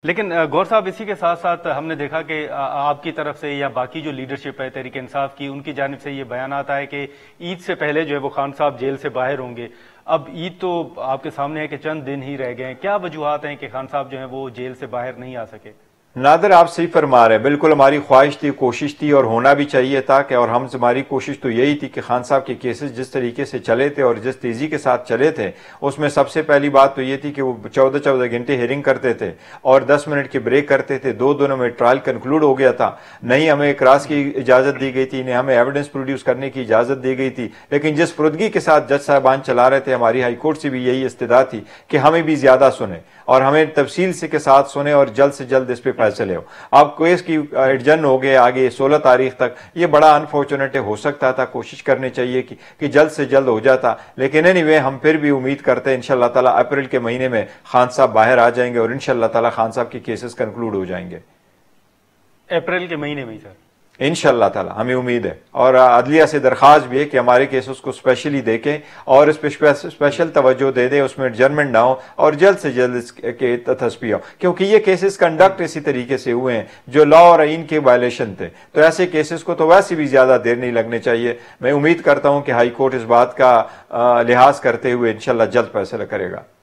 लेकिन गौर साहब, इसी के साथ साथ हमने देखा कि आपकी तरफ से या बाकी जो लीडरशिप है तहरीक इंसाफ की, उनकी जानिब से ये बयान आता है कि ईद से पहले जो है वो खान साहब जेल से बाहर होंगे। अब ईद तो आपके सामने है कि चंद दिन ही रह गए हैं, क्या वजूहत हैं कि खान साहब जो है वो जेल से बाहर नहीं आ सके? नादर, आप सही फरमा रहे हैं। बिल्कुल हमारी ख्वाहिश थी, कोशिश थी और होना भी चाहिए था कि, और हम हमारी कोशिश तो यही थी कि खान साहब के केसेस जिस तरीके से चले थे और जिस तेजी के साथ चले थे, उसमें सबसे पहली बात तो ये थी कि वो 14-14 घंटे हियरिंग करते थे और 10 मिनट की ब्रेक करते थे। दो दिनों में ट्रायल कंक्लूड हो गया था। नहीं हमें क्रॉस की इजाजत दी गई थी, नहीं हमें एविडेंस प्रोड्यूस करने की इजाजत दी गई थी। लेकिन जिस फुर्दगी के साथ जज साहबान चला रहे थे, हमारी हाईकोर्ट से भी यही इस्तदा थी कि हमें भी ज्यादा सुने और हमें तफसील से के साथ सुने और जल्द से जल्द इस पे फैसले हो। अब केस की एडजन हो गए आगे 16 तारीख तक। ये बड़ा अनफॉर्चुनेट हो सकता था, कोशिश करनी चाहिए कि जल्द से जल्द हो जाता। लेकिन एनीवे हम फिर भी उम्मीद करते हैं इंशाअल्लाह ताला अप्रैल के महीने में खान साहब बाहर आ जाएंगे और इंशाअल्लाह ताला खान साहब के केसेस कंक्लूड हो जाएंगे अप्रैल के महीने में ही सर? इंशाअल्लाह ताला हमें उम्मीद है। और अदलिया से दरख्वास्त भी है कि हमारे केसेस को स्पेशली देखें और इस पर स्पेशल तवज्जो दे दें, उसमें एडजर्नमेंट ना हो और जल्द से जल्द इसके तस्बी हो, क्योंकि ये केसेस कंडक्ट इसी तरीके से हुए हैं जो लॉ और आइन के वायलेशन थे। तो ऐसे केसेस को तो वैसे भी ज्यादा देर नहीं लगनी चाहिए। मैं उम्मीद करता हूं कि हाई कोर्ट इस बात का लिहाज करते हुए इंशाअल्लाह जल्द फैसला करेगा।